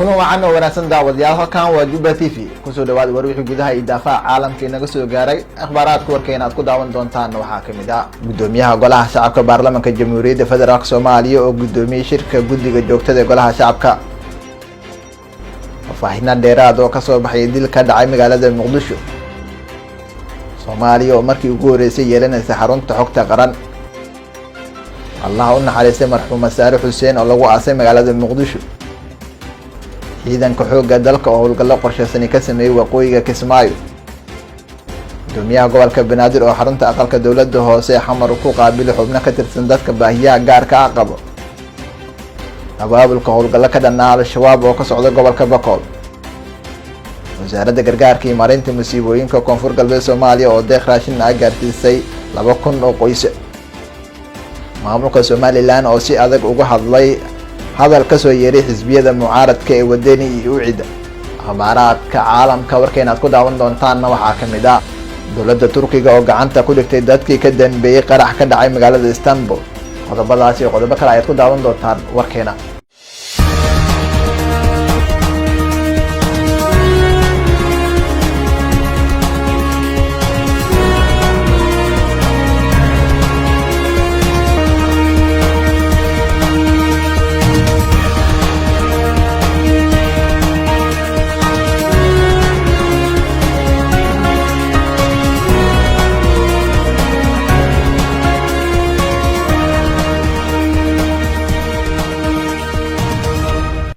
kuna wacan oo wanaagsan daawadayaal halkan waa Juba TV kusoo dhawaad warwixii gudaha iyo daafaca caalamka inaga soo gaaray akhbaaraadka warkeena aad ku daawan doontaan waxaa kamid ah gudoomiyaha golaha shacabka baarlamaanka jamhuuriyadda federaalka Soomaaliya oo gudoomiyay shirka guddiga joogtada ee golaha shacabka faahfaahin dheeraad oo ka soo baxay dil ka dhacay magaalada Muqdisho Soomaaliya oo markii ugu horeysay yeelanaysa xarunta xogta qaran Allah u naxariistay marxuum Saare Xuseen oo lagu aasay magaalada Muqdisho ciidanka xoogga dalka oo howlgallo qorsheysan ka sameeyay waqooyiga Kismaayo gudoomiyaha gobolka Banaadir oo xarunta aqalka dawladda hoose xamar ku qaabilay xubno ka tirsan dadka baahiyaha gaarka ah qabo abaabulka howlgallo ka dhanaa al-shabaab oo ka socda gobolka Bakool wasaaradda gargaarka iyo maareynta musiibooyinka koonfur galbeed Soomaaliya oo deeq raashin ah gaarsiisay 2,000 oo qoys maamulka Somaliland oo si adag uga hadlay hadal ka soo yeeray xisbiyada mucaaradka ee wadani iyo ucida akhbaaraadka caalamka warkeena aad ku daawan doontaan waxaa kamid ah dowladda Turkiga oo gacanta ku dhigtay dadkii ka dambeeyay qarax ka dhacay magaalada Istanbul qodobadaas iyo qodobo kale ayaad ku daawan doontaan warkeena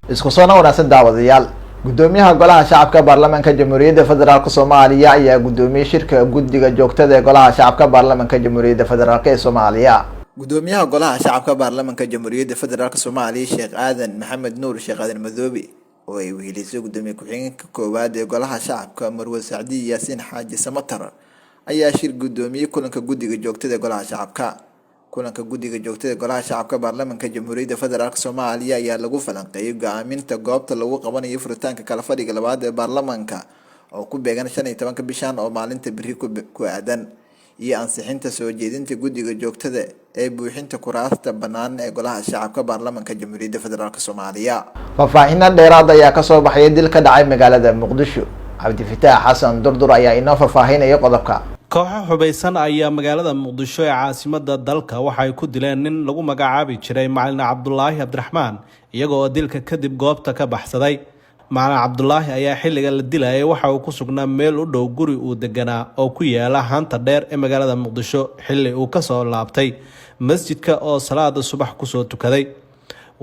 isku soo wanaagsan daawadayaal gudoomiyaha golaha shacabka baarlamaanka jamhuuriyadda federaalka Soomaaliya ayaa gudoomiyay shirka guddiga joogtada ee golaha shacabka baarlamaanka jamhuuriyadda federaalka ee Soomaaliya gudoomiyaha golaha shacabka baarlamaanka jamhuuriyadda federaalka Soomaaliya Sheekh Aadan Maxamed Nuur Sheekh Aadan Madoobi oo ay weheliso gudoomiye ku-xigeenka koowaad ee golaha shacabka Marwo Sacdi Yaasiin Xaaji Samatar ayaa shir gudoomiyay kulanka guddiga joogtada ee golaha shacabka kulanka guddiga joogtada ee golaha shacabka baarlamaanka jamhuuriyadda federaalka Soomaaliya ayaa lagu falanqeeyay go'aaminta goobta lagu qabanayo furitaanka kala fadhiga labaad ee baarlamaanka oo ku beegan 15 bishan oo maalinta biri ku aadan iyo ansixinta soo jeedinta guddiga joogtada ee buuxinta kuraasta banaan ee golaha shacabka baarlamaanka jamhuuriyadda federaalka Soomaaliya faahfaahin dheeraad ayaa ka soo baxay dil ka dhacay magaalada Muqdisho Cabdi Fataax Xasan Durdur ayaa inoo faahfaahinaya qodobka kooxo xubaysan ayaa magaalada Muqdisho ee caasimadda dalka waxay ku dileen nin lagu magacaabi jiray Macalin Cabdullaahi Cabdiraxmaan iyagoo dilka kadib goobta ka baxsaday Macalin Cabdullaahi ayaa xilliga la dilayay waxa uu ku sugnaa meel u dhow guri uu deganaa oo ku yaala hanta dheer ee magaalada Muqdisho xilli uu ka soo laabtay masjidka oo salaada subax ku soo tukaday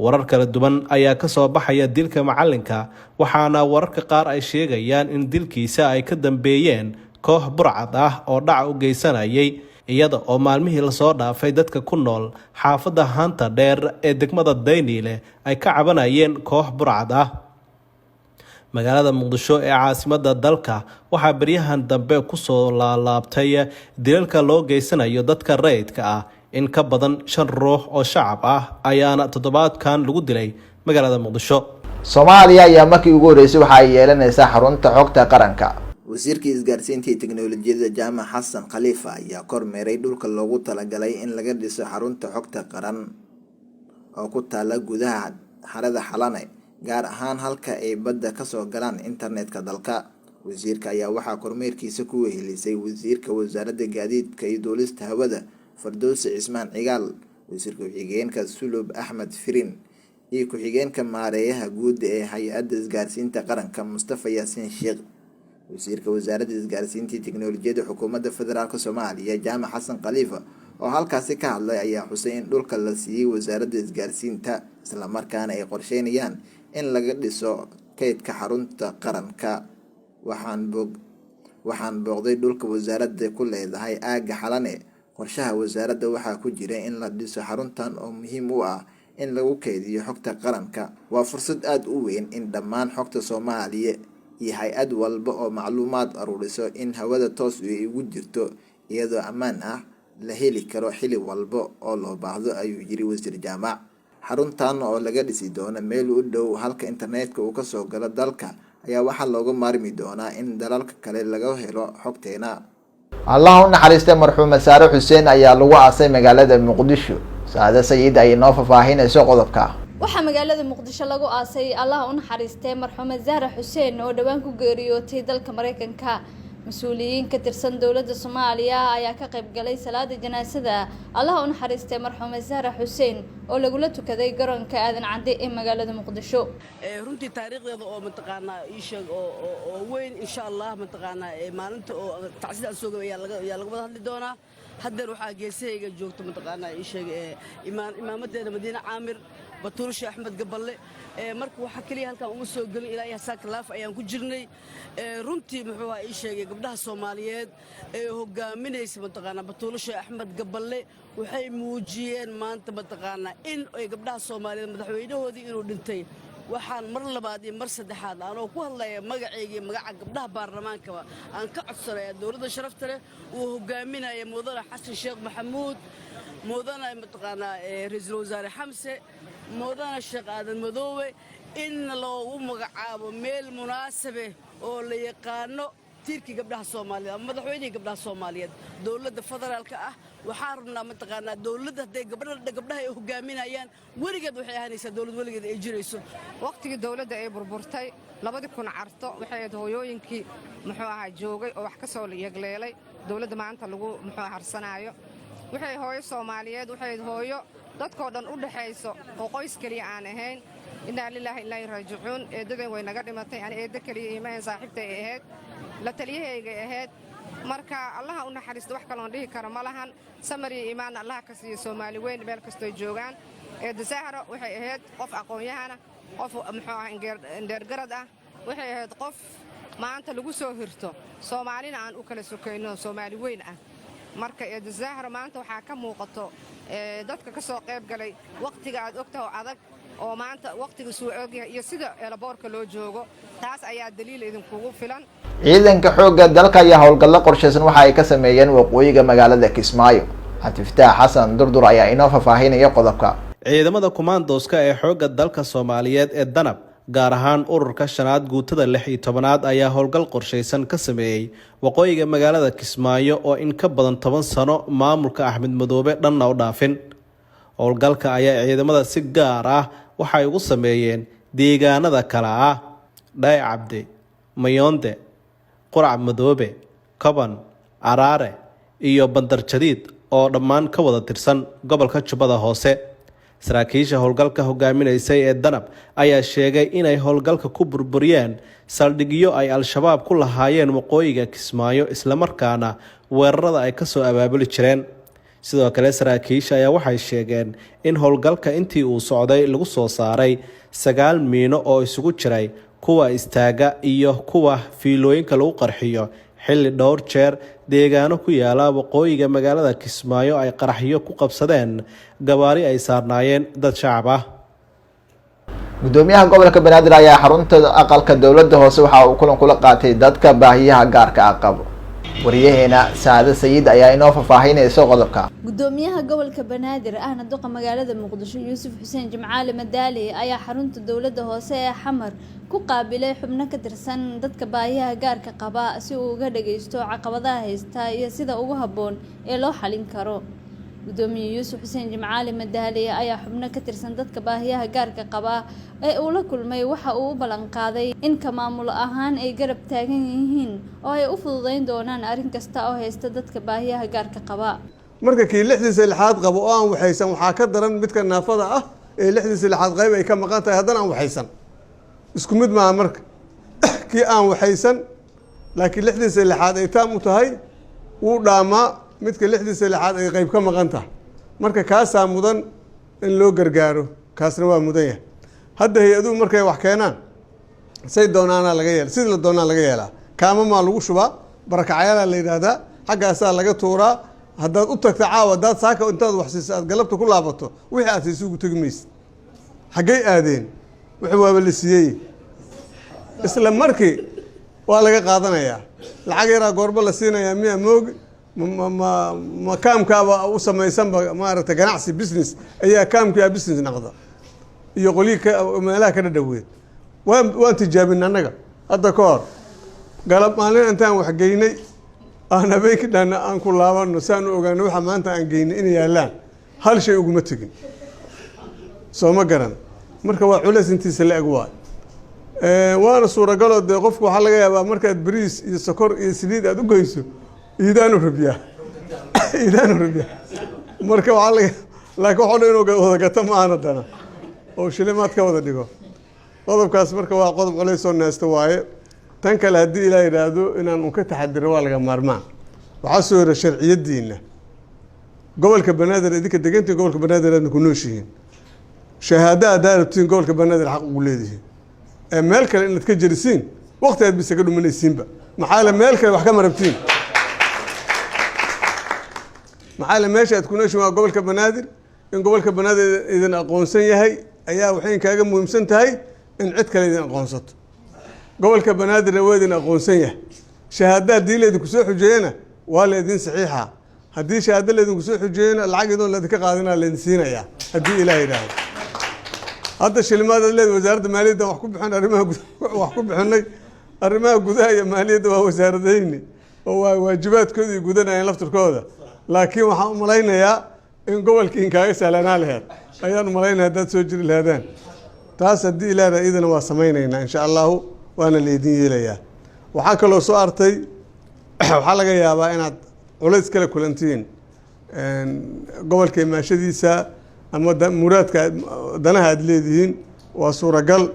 warar kala duwan ayaa ka soo baxaya dilka macalinka waxaana wararka qaar ay sheegayaan in dilkiisa ay ka dambeeyeen koox burcad ah oo dhac u geysanayay iyada oo maalmihii la soo dhaafay dadka ku nool xaafadda hanta dheer ee degmada Dayniile ay ka cabanayeen koox burcad ah magaalada Muqdisho ee caasimadda dalka waxaa baryahan dambe ku soo laabtay dilalka loo geysanayo dadka rayidka ah in ka badan 5 ruux oo shacab ah ayaana toddobaadkan lagu dilay magaalada Muqdisho Soomaaliya ayaa markii ugu horeysay waxa ay yeelanaysaa xarunta xogta qaranka wasiirka isgaarsiinta iyo tiknoolajiyada Jaamac Xasan Khalifa ayaa kormeeray dhulka loogu talagalay in laga dhiso xarunta xogta qaran oo ku taala gudaha xarada Xalane gaar ahaan halka ay badda ka soo galaan internetka dalka wasiirka ayaa waxa kormeerkiisa ku wehelisay wasiirka wasaaradda gaadiidka iyo duulista hawada Fardowsi Cismaan Cigaal wasiirka ku-xigeenka Sulub Axmed Firin iyo ku-xigeenka maareeyaha guud ee hay'adda isgaarsiinta qaranka Mustafa Yaasiin Sheekh wasiirka wasaaradda isgaarsiinta iyo tiknoolajiyada xukuumadda federaalka Soomaaliya Jaamac Xasan Khalifa oo halkaasi ka hadlay ayaa xusay in dhulka la siiyay wasaaradda isgaarsiinta isla markaana ay qorsheynayaan in laga dhiso kaydka xarunta qaranka waxaan booqday dhulka wasaaradda ku leedahay aaga Xalane qorshaha wasaaradda waxaa ku jira in la dhiso xaruntan oo muhiim u ah in lagu kaydiyo xogta qaranka waa fursad aad u weyn in dhammaan xogta Soomaaliya iyo hay'ad walba oo macluumaad aruuriso in hawada toos ugu jirto iyadoo ammaan ah la heli karo xilli walba oo loo baahdo ayuu yiri wasiir Jaamac xaruntan oo laga dhisi doono meel u dhow halka internetka uu ka soo galo dalka ayaa waxa looga maarmi doonaa in dalalka kale laga helo xogteena Allah u naxariistay marxuum Saare Xuseen ayaa lagu aasay magaalada Muqdisho Saada Sayid ay noo faahfaahinayso qodobka waxaa magaalada Muqdisho lagu aasay Allah u naxariistay marxuumad Zahra Xuseen oo dhawaan ku geeriyootay dalka Mareykanka. مسؤولين كترسن دولة الصومالية ayaa ka qayb galay salaada janaasada Allah u naxariistay marxuumad Zahra Xuseen oo lagu la tukaday garoonka aadan cadde ee magaalada Muqdisho. runtii taariikhdeeda oo mataqaana isheeg oo weyn insha Allah mataqaana maalinta oo tacsiid aan soo gabay ayaa laga wada hadli doonaa. hadda waxa geesayga joogto mataqaana isheeg imaamadeena Madiina Caamir Batuul Sheekh Axmed Gaballe marka waxa kaliya halkan uma soo galin ilaa yaasa kalaaf ayaan ku jirnay runtii muxuu ahaa ii sheegay gabdhaha Soomaaliyeed ee hogaaminaysa mataqaana Batuul Sheekh Axmed Gaballe waxay muujiyeen maanta mataqaana in ay gabdhaha Soomaaliyeed madaxweynahoodii inuu dhintay waxaan mar labaad iyo mar saddexaad aan ku hadlaya magacayga magaca gabdhaha baarlamaanka aan ka codsanay dawladda sharafta leh uu hogaaminayo mudane Xasan Sheekh Maxamuud mudane mataqaana ra'iisul wasaare Xamse mudane Sheekh Aadan Madoobe in loo magacaabo meel munaasabe oo la yaqaano tiirkii gabdhaha Soomaaliyeed ama madaxweynaha gabdhaha Soomaaliyeed dawladda federaalka ah waxaan rabnaa mataqaana dawladda haday gabdhaha ay hogaaminayaan warigeed waxay ahaanaysaa dawlad waligeed ay jirayso waqtigii dawladda ay burburtay 2000 carto waxay hooyooyinkii muxuu ahaa joogay oo wax ka soo yagleelay dawladda maanta lagu muxuu harsanaayo waxay hooyo Soomaaliyeed waxay hooyo dadkoo dhan u dhaxayso oo qoys kaliya aan ahayn inna lillahi inna ilayhi raaji'uun eedaday way naga dhimatay aan eeda kaliya iimaan saaxiibtay ahayd la taliyahayga ahayd marka Allah u naxariisto wax kale oo dhihi karo malahan samari iimaan Allah ka siiyo Soomaali weyn meel kasto joogan Zahra waxay ahayd qof aqoon-yahana qof muxuu ahaa indeergarad ah waxay ahayd qof maanta lagu soo hirto Soomaalina aan u kala sokayno Soomaali weyn ah marka Zahra maanta waxa ka muuqato dadka ka soo qayb galay waqtiga aad ogtahay adag oo maanta waqtiga soo ogyahay iyo sida elaboorka loo joogo taas ayaa daliil idin kugu filan ciidanka xoogga dalka ayaa howlgallo qorsheysan waxa ay ka sameeyeen waqooyiga magaalada Kismaayo Cabdifataax Xasan Durdur ayaa inoo faafahinaya qodobka ciidamada commandoska ee xoogga dalka Soomaaliyeed ee Danab gaar ahaan ururka shanaad guutada 16aad ayaa howlgal qorsheysan ka sameeyay waqooyiga magaalada Kismaayo oo in ka badan 10 sano maamulka Axmed Madoobe dhanna u dhaafin howlgalka ayaa ciidamada si gaar ah waxay ugu sameeyeen deegaanada kala ah Dhaay Cabdi Mayonde Qurac Madoobe Kaban Araare iyo Bandar Jadiid oo dhammaan ka wada tirsan gobolka Jubbada Hoose saraakiisha howlgalka hogaaminaysay ee Danab ayaa sheegay inay howlgalka ku burburiyeen saldhigyo ay al-shabaab ku lahaayeen waqooyiga Kismaayo isla markaana weerarada ay ka soo abaabuli jireen sidoo kale saraakiisha ayaa waxay sheegeen in howlgalka intii uu socday lagu soo saaray 9 miino oo isugu jiray kuwa istaaga iyo kuwa fiilooyinka lagu qarxiyo xilli dhowr jeer deegaano ku yaala waqooyiga magaalada Kismaayo ay qaraxyo ku qabsadeen gawaari ay saarnaayeen dad shacab ah gudoomiyaha gobolka Banaadir ayaa xarunta aqalka dawladda hoose waxa uu kulan kula qaatay dadka baahiyaha gaarka ah qabo wariyaheena Saada Sayid ayaa inoo faafahinaysa qodobka gudoomiyaha gobolka Banaadir ahna duqa magaalada Muqdisho Yuusuf Xuseen Jimcaale Madaali ayaa xarunta dawladda hoose ee Xamar ku qaabilay xubno ka tirsan dadka baahiyaha gaarka qaba si uu uga dhageysto caqabadaha haysta iyo sida ugu haboon ee loo xalin karo gudoomiye Yuusuf Xuseen Jimcaale Madaali ayaa xubno ka tirsan dadka baahiyaha gaarka qaba ee uu la kulmay waxa uu u balan qaaday in ka maamul ahaan ay garab taagan yihiin oo ay u fududeyn doonaan arrin kasta oo haysta dadka baahiyaha gaarka qaba marka kii 6 qabo oo aan waxaysan waxa ka daran midka naafada ah ee 6 qayb ay ka maqan tahay haddana aan waxaysan isku mid ma marka kii aan waxaysan laakiin 6 ay taam u tahay uu dhaama midka 6 ay qayb ka maqan tahay marka kaas mudan in loo gargaaro kaasna waa mudan yahay hadda hay'aduhu markay wax keenaan say doonaana laga yeelaa sidii la doonaa laga yeelaa kaama ma lagu shubaa barakacayaal la yiraahdaa xaggaasa laga tuuraa haddaad u tagto caawa dad saaka intaad wax siiso aad galabta ku laabato wixii aad isugu tagmaysid xaggay aadeen wixii waaba la siiyay isla markii waa laga qaadanayaa lacag yaraa goorba la siinayaa miya moog ma kaamkaaba u samaysanba maaragtay ganacsi business ayaa kaamkaa business noqda iyo qolii meelaha ka dhadhaweed waan tijaabin annaga hadda ka hor galab maalin intaan wax geynay aan habeenkii dhanna aan ku laabano saan u ogaano waxa maanta aan geynay inay yaalaan hal shay uguma tegin soo ma garan marka waa culays intiisa la eg waay waana suuragaloo dee qofku waxaa laga yaabaa markaad bariis iyo sokor iyo saliid aad u geyso iidaanu rabiyaa marka waxaa laga laakiin waxoo dhan inuu wada gato ma ahan haddana oo shilimaad ka wada dhigo qodobkaas marka waa qodob culays oo neesta waaye tan kale haddii ilaa yidhaahdo inaan un ka taxadiro waa laga maarmaan waxaa soo yara sharciyadiina gobolka banaadir idinka degantiin gobolka banaadir aadna ku nooshihiin shahaada haddaa rabtiin gobolka banaadir xaq ugu leedihiin meel kale inaad ka jerisiin waqti aad bisaga dhumanaysiinba maxaa le meel kale wax kama rabtiin maxaa le meesha aad ku nooshihiin waa gobolka banaadir in gobolka banaadir idin aqoonsan yahay ayaa waxay kaaga muhiimsan tahay in cid kale idin aqoonsato gobolka banaadirna waa idin aqoonsan yahay shahaada haddii laydinku soo xujeeyana waa laydin saxiixa haddii shahaado laydinku soo xujeeyana lacag idoon laydinka qaadinaa laydin siinayaa haddii ilaah yidhaahdo hadda shilimaad aad leeda wasaaradda maaliyadda wax ku bixin wax ku bixinay arrimaha gudaha iyo maaliyadda waa wasaaradayni oo waa waajibaadkooda iyo gudanayaan laftirkooda laakiin waxaan u malaynayaa in gobolkii inkaaga sahlanaa laheed ayaan u malaynaya haddaad soo jiri lahaadaan taas haddii ilaahda idana waa samaynaynaa insha allahu waana laydin yeelayaa waxaa kaloo soo artay waxaa laga yaabaa inaad culays kala kulantiin gobolka imaashadiisa ama muraadka danaha aad leedihiin waa suuragal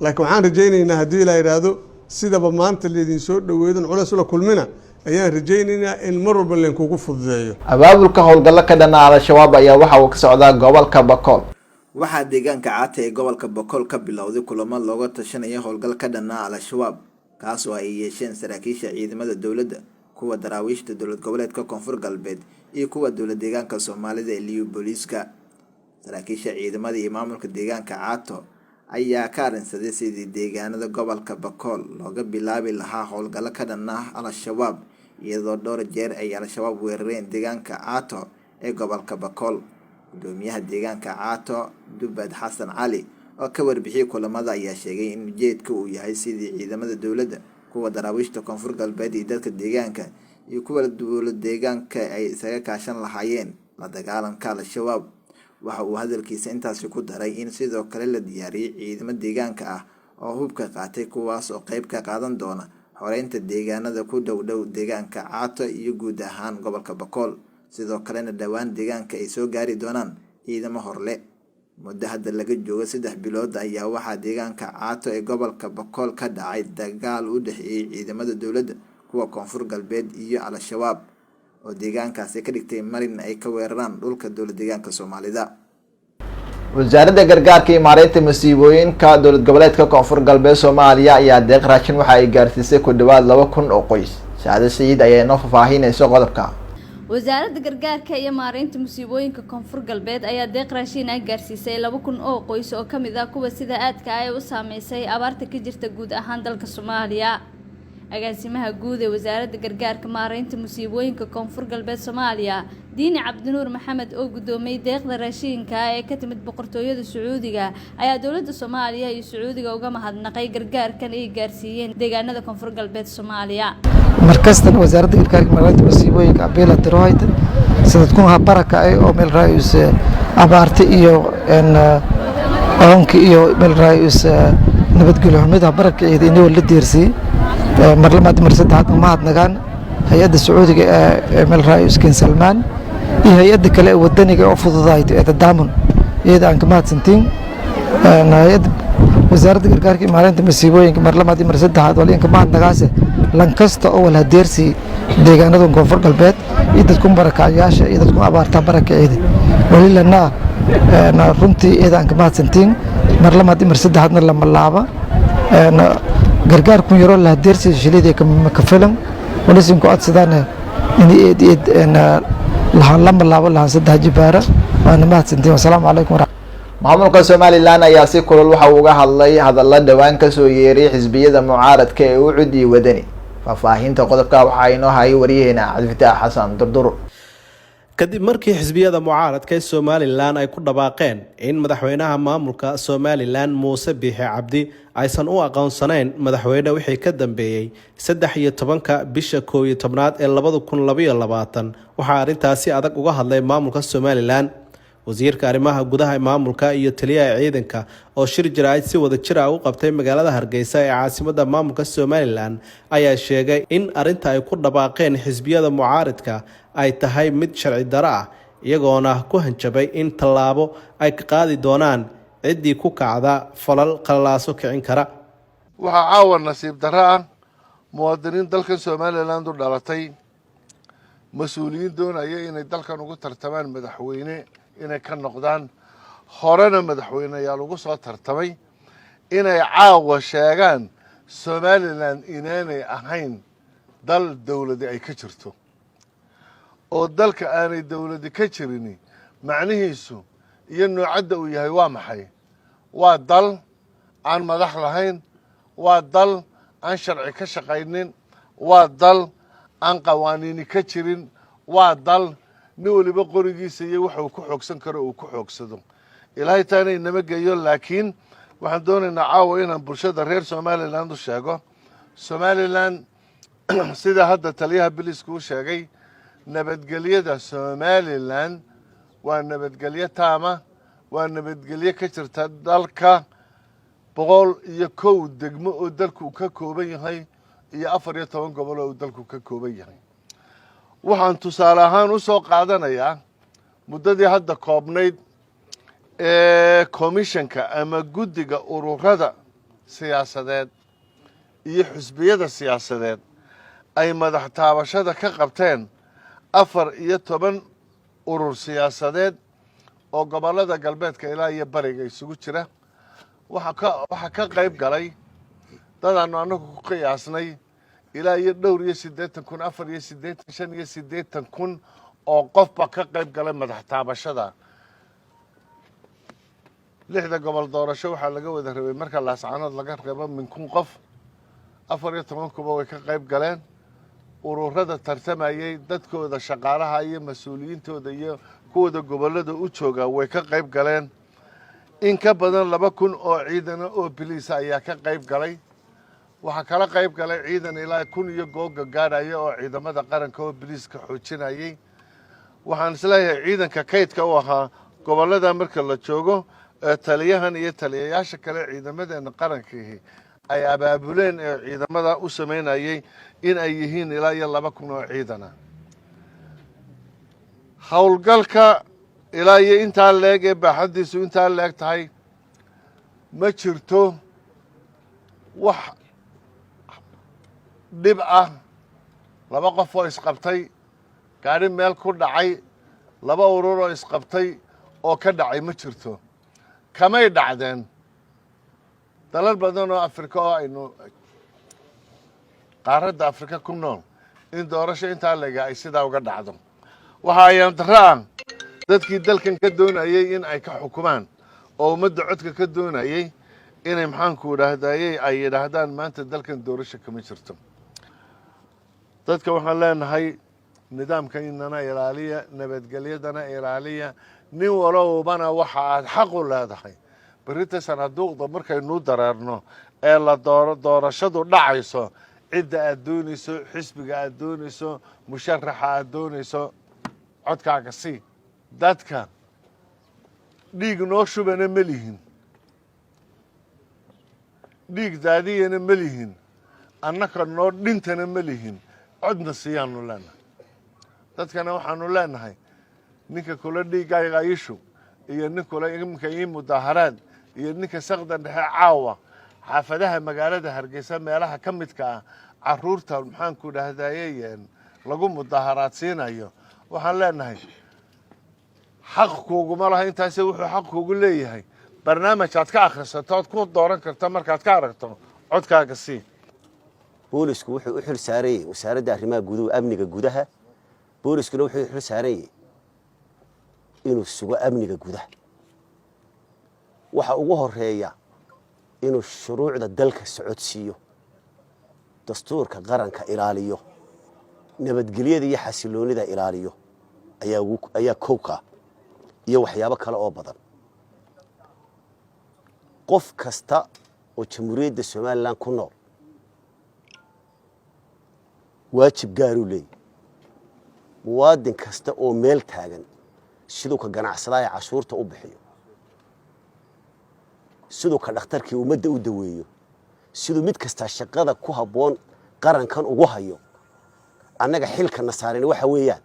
laakiin waxaan rajaynaynaa haddii ilaa yidhaahdo sidaba maanta laydin soo dhaweedan culays ula kulmina ayaan rajaynaynaa in mar walba laynkugu fududeeyo abaabulka howlgallo ka dhanaa al-shabaab ayaa waxa uu ka socdaa gobolka Bakool waxaa deegaanka Caata ee gobolka Bakool ka bilowday kulamo looga tashanayo howlgal ka dhanaa al-shabaab kaas oo ay yeesheen saraakiisha ciidamada dawladda kuwa daraawiishta dowlad goboleedka Koonfur Galbeed iyo kuwa dowlad deegaanka Soomaalida ee Liyu Booliska saraakiisha ciidamada iyo maamulka deegaanka Caato ayaa ka arinsaday sidii deegaanada gobolka Bakool looga bilaabi lahaa howlgallo ka dhanaa al-shabaab iyadoo dhowr jeer ay al-shabaab weerareen deegaanka Caato ee gobolka Bakool gudoomiyaha deegaanka Caato Dubad Xasan Cali oo ka warbixiyay kulamada ayaa sheegay in ujeedka uu yahay sidii ciidamada dawladda kuwa daraawiishta Koonfur Galbeed iyo dadka deegaanka iyo kuwa dowlad deegaanka ay isaga kaashan lahaayeen la dagaalanka al-shabaab waxa uu hadalkiisa intaasi ku daray in sidoo kale la diyaariyay ciidamada deegaanka ah oo hubka qaatay kuwaas oo qayb ka qaadan doona xoreynta deegaanada ku dhow deegaanka Caato iyo guud ahaan gobolka Bakool sidoo kalena dhawaan deegaanka ay soo gaari doonaan ciidamo horle muddo hadda laga joogo 3 bilood ayaa waxaa deegaanka Caato ee gobolka Bakool ka dhacay dagaal u dhaxeeyay ciidamada dawladda kuwa Koonfur Galbeed iyo al-shabaab oo deegaankaasi ka dhigtay marin ay ka weeraraan dhulka dowlad deegaanka Soomaalida wasaaradda gargaarka iyo maareynta masiibooyinka dowlad goboleedka Koonfur Galbeed Soomaaliya ayaa deeq raashin waxa ay gaarsiisay ku dhawaad 2,000 oo qoys Saade Sayid ayaa noo faafahinayso qodobka wasaaradda gargaarka iyo maareynta masiibooyinka Koonfur Galbeed ayaa deeq raashin ay gaarsiisay 2,000 oo qoys oo kamid ah kuwa sida aadka ay u saameysay abaarta ka jirta guud ahaan dalka Soomaaliya agaasimaha guud ee wasaaradda gargaarka maareynta masiibooyinka Koonfur Galbeed Soomaaliya Diini Cabdinuur Maxamed oo gudoomiyay deeqda raashinka ee ka timid boqortooyada Sacuudiga ayaa dawladda Soomaaliya iyo Sacuudiga uga mahadnaqay gargaarkan ay gaarsiiyeen deegaanada Koonfur Galbeed Soomaaliya markastan wasaaradda gargaarka maareynta masiibooyinka beela tiroayta sidoo kale baraka ay oo meel raayis abaarta iyo oonki iyo meel raayis nabadgelyo xumida baraka ee inoo la diirsay marlamaad marsadad mahadnagaan hay'adda Sacuudiga ee meel raayis King Salman iyo hay'adda kale ee wadaniga oo fududayd ee tadaamun iyada aan ka mahadsantiin hay'adda wasaaradda gargaarka maareynta masiibooyinka marlamaad marsadad waliin ka mahadnagaase lan kasta oo wala deersi deegaanada Koonfur Galbeed iyo dadku barakacayaasha iyo dadku abaarta barakaceeda walilana runtii iyada aan ka mahadsantiin marlamaad marsadadna lama laaba gargaarku yaro la deersi shiliday ka filan walisin ku adsadana in lama laabo la saddex jibaara waana mahadsantiin assalaamu calaykum maamulka Somaliland ayaa si kulul waxa uu uga hadlay hadallo dhawaan ka soo yeeray xisbiyada mucaaradka ee u cudii wadani faafahinta qodobka waxa ay noo hayay wariyaheena Cabdifitaax Xasan Durduro kadib markii xisbiyada mucaaradka ee Somaliland ay ku dhawaaqeen in madaxweynaha maamulka Somaliland Muuse Biixi Cabdi aysan u aqoonsanayn madaxweyne wixii ka dambeeyay 13 bisha 11 ee 2022 waxa arintaasi adag uga hadlay maamulka Somaliland wasiirka arrimaha gudaha maamulka iyo taliyaha ciidanka oo shir jaraa'id si wada jir ah u qabtay magaalada Hargeysa ee caasimadda maamulka Somaliland ayaa sheegay in arinta ay ku dhabaaqeen xisbiyada mucaaradka ay tahay mid sharci darro ah iyagoona ku hanjabay in tallaabo ay ka qaadi doonaan ciddii ku kacda falal qalaaso kicin kara. waxaa caawa nasiib darro ah muwaadiniin dalkan Somaliland u dhalatay mas-uuliyiin doonaya inay dalkan ugu tartamaan madaxweyne inay ka noqdaan horena madaxweyneyaal ugu soo tartamay inay caawa sheegaan Somaliland inaanay ahayn dal dawladi ay ka jirto oo dalka aanay dawladi ka jirin macnihiisu iyo noocada uu yahay waa maxay waa dal aan madax lahayn waa dal aan sharci ka shaqaynin waa dal aan qawaaniin ka jirin waa dal nin waliba qorigiisa iyo waxa uu ku xoogsan karo uu ku xoogsado ilaahay taana inama geeyo laakiin waxaan doonaynaa caawa inaan bulshada reer Somaliland u sheego Somaliland sida hadda taliyaha biliska uu sheegay nabadgelyada Somaliland waa nabadgelyo taama waa nabadgelyo ka jirta dalka 101 degmo oo dalku ka kooban yahay iyo 14 gobol oo dalku ka kooban yahay waxaan tusaale ahaan u soo qaadanayaa muddadii hadda koobnayd ee komishanka ama guddiga ururada siyaasadeed iyo xisbiyada siyaasadeed ay madax taabashada ka qabteen 14 urur siyaasadeed oo gobolada galbeedka ilaa iyo bariga isugu jira waxa ka qayb galay dadaan anagu ku qiyaasnay ilaa iyo dhowr iyo 80,000 oo qofba ka qayb galay madax taabashada 6 gobol doorasho waxaa laga wada rabay marka laascaanood laga reebo min 1,000 qof 14 kuba way ka qayb galeen ururada tartamayay dadkooda shaqaalaha iyo mas'uuliyiintooda iyo kuwada gobolada u jooga way ka qayb galeen in ka badan 2,000 oo ciidan oo biliis ayaa ka qayb galay waxa kala qayb galay ciidan ilaa 1,000 iyo googa gaaraya oo ciidamada qaranka oo biliiska xoojinayay waxaan isleeyahay ciidanka kaydka u ahaa gobolada marka la joogo taliyahan iyo taliyayaasha kale ciidamadeena qaranka ay abaabuleen ee ciidamada u sameynayay in ay yihiin ilaa iyo 2,000 oo ciidan ah hawlgalka ilaa iyo inta leeg ee baaxadiisu inta leeg tahay ma jirto wax dhib ah 2 qof oo isqabtay gaari meel ku dhacay 2 urur oo isqabtay oo ka dhacay ma jirto kamay dhacdeen dalal badan oo Afrika oo aynu qaaradda Afrika ku nool in doorasho inta leeg ay sidaa uga dhacdo waxa ay daraan dadkii dalkan ka doonayay in ay ka xukumaan oo ummadda codka ka doonayay inay maxaan ku raadayay ay yiraahdaan maanta dalkan doorasho kama jirto dadka waxaan leenahay nidaamka inana ilaaliya nabadgelyadana ilaaliya nin walowbana waxa aad xaq u leedahay berita sanaduuqda markaynu dareerno ee la doorashadu dhacayso cidda aad doonayso xisbiga aad doonayso musharaxa aad doonayso codkaaga si dadka dhiig noo shubana ma lihin dhiig daadiyana ma lihin annaka noo dhintana ma lihin codna siyaanu leenahay dadkana waxaanu leenahay ninka kula dhiigayga ishu iyo nin kula imka ii mudaharaad iyo ninka saqdan dhexe caawa xaafadaha magaalada Hargeysa meelaha ka midka ah caruurta maxaan ku dhahdayeen lagu mudaharaad siinayo waxaan leenahay xaq kuuguma laha intaas wuxuu xaq kuugu leeyahay barnaamij aad ka akhrisato aad ku dooran karto markaad ka aragto codkaaga si boolisku wuxuu u xil saaray wasaaradda arrimaha gudaha amniga gudaha booliskuna wuxuu xil saaray inuu sugo amniga gudaha waxa ugu horeeya inuu shuruucda dalka socodsiiyo dastuurka qaranka ilaaliyo nabadgelyada iyo xasiloonida ilaaliyo ayaa kowka iyo waxyaabo kale oo badan qof kasta oo jamhuuriyadda Somaliland ku nool waajib gaar u leeyahay muwaadin kasta oo meel taagan sidoo ka ganacsadaa cashuurta u bixiyo sidoo ka dhakhtarkii ummadda u daweeyo sidoo mid kasta shaqada ku haboon qarankan ugu hayo annaga xilka nasaarin waxa weeyaan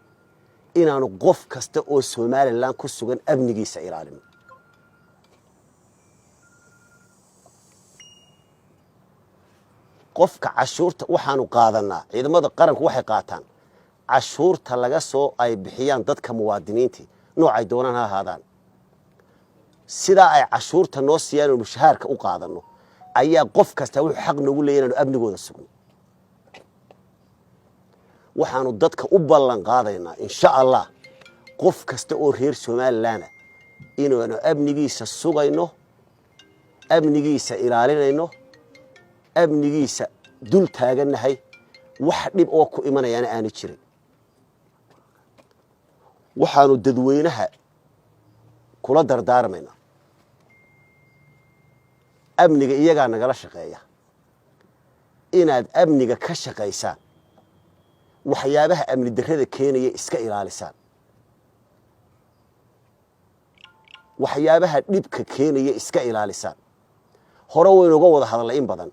inaanu qof kasta oo Soomaaliland ku sugan amnigiisa ilaalino qofka cashuurta waxaanu qaadanaa ciidamada qaranku waxay qaataan cashuurta laga soo ay bixiyaan dadka muwaadiniinta noocay doonaan ha ahaadaan sida ay cashuurta noo siiyaan oo mushaharka u qaadano ayaa qof kasta wuxuu xaq noogu leeyahay inuu amnigooda sugno waxaanu dadka u ballan qaadaynaa insha Allah qof kasta oo reer Soomaaliland inuu amnigiisa sugayno amnigiisa ilaalinayno amnigiisa dul taaganahay wax dhib oo ku imanayana aan jirin waxaanu dadweynaha kula dardaarmayna amniga iyaga nagala shaqeeya inaad amniga ka shaqeysaan waxyaabaha amni darrada keenaya iska ilaalisaan waxyaabaha dhibka keenaya iska ilaalisaan hore way uga wada hadalay in badan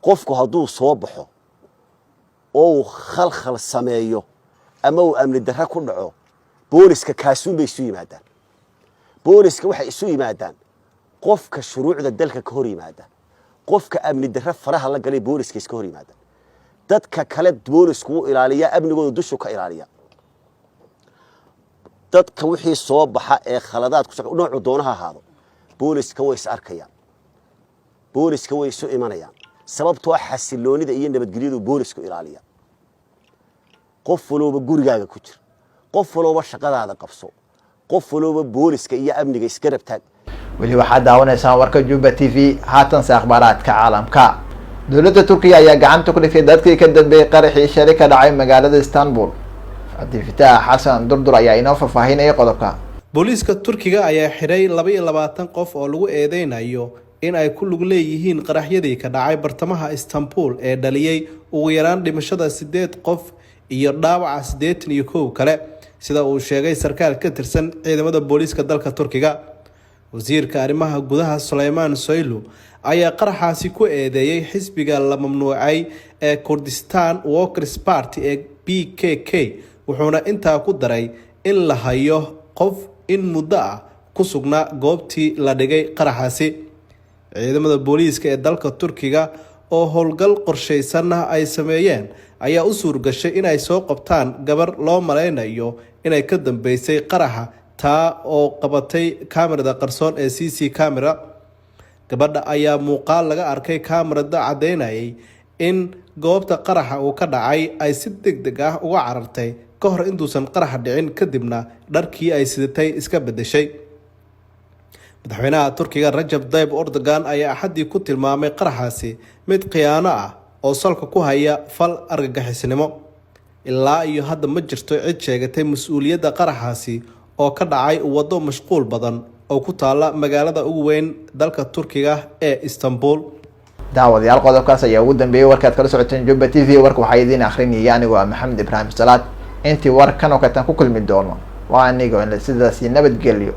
qofku hadduu soo baxo oo khalkhal sameeyo ama uu amni darro ku dhaco booliska kaasuun bay isu yimaadaan booliska waxay isu yimaadaan qofka shuruucda dalka ka hor yimaada qofka amni darro faraha la galay booliska iska hor yimaada dadka kale boolisku ilaaliya amnigooda dushu ka ilaaliya dadka wixii soo baxa ee khaladaad ku soo nooc doonaha ahaado booliska way is arkayaan booliska way isu imanayaan sababtoo ah xasiloonida iyo nabadgelyadu boolisku ilaaliya qof walba gurigaaga ku jir qof walba shaqadaada qabso qof walba booliska iyo amniga iska rabtaan weli waxaad daawanaysaa warka Juba TV haatan akhbaaraadka caalamka dowladda Turkiga ayaa gacanta ku dhigtay dadkii ka dambeeyay qaraxii shalay ka dhacay magaalada Istanbul Abdifitaax Xasan Durdur ayaa inoo faahfaahinaya qodobka booliiska Turkiga ayaa xiray 22 qof oo lagu eedeynayo in ay ku lug leeyihiin qaraxyadii ka dhacay bartamaha Istanbul ee dhaliyay ugu yaraan dhimashada 8 qof iyo dhaawaca 81 kale sida uu sheegay sarkaal ka tirsan ciidamada booliiska dalka Turkiga wasiirka arrimaha gudaha Suleyman Soylu ayaa qaraxaasi ku eedeeyay xisbiga la mamnuucay ee Kurdistan Workers Party ee PKK wuxuuna intaa ku daray in la hayo qof in muddo ah ku sugnaa goobtii la dhigay qaraxaasi ciidamada booliiska ee dalka Turkiga oo howlgal qorsheysan ay sameeyeen ayaa u suurgashay in ay soo qabtaan gabar loo maleynayo inay ka dambeysay qaraxa taa oo qabatay kaamirada qarsoon ee CC camera gabadha ayaa muuqaal laga arkay kaamirada cadeynayay in goobta qaraxa uu ka dhacay ay si degdeg ah uga carartay ka hor intuusan qaraxa dhicin kadibna dharkii ay sidatay iska bedeshay madaxweynaha Turkiga Rajab Tayyip Erdogan ayaa axadii ku tilmaamay qaraxaasi mid khiyaano ah oo salka ku haya fal argagixisnimo ilaa iyo hadda ma jirto cid sheegatay mas'uuliyadda qaraxaasi oo ka dhacay wado mashquul badan oo ku taala magaalada ugu weyn dalka Turkiga ee Istanbul daawadayaal qodobkaas ayaa ugu dambeeyay warkaad kala socoteen Juba TV warka waxaa idin akhrinayay anigu Maxamed Ibrahim Salaad intii warkan oo ka tan ku kulmi doono waa aniga in sidaas nabadgelyo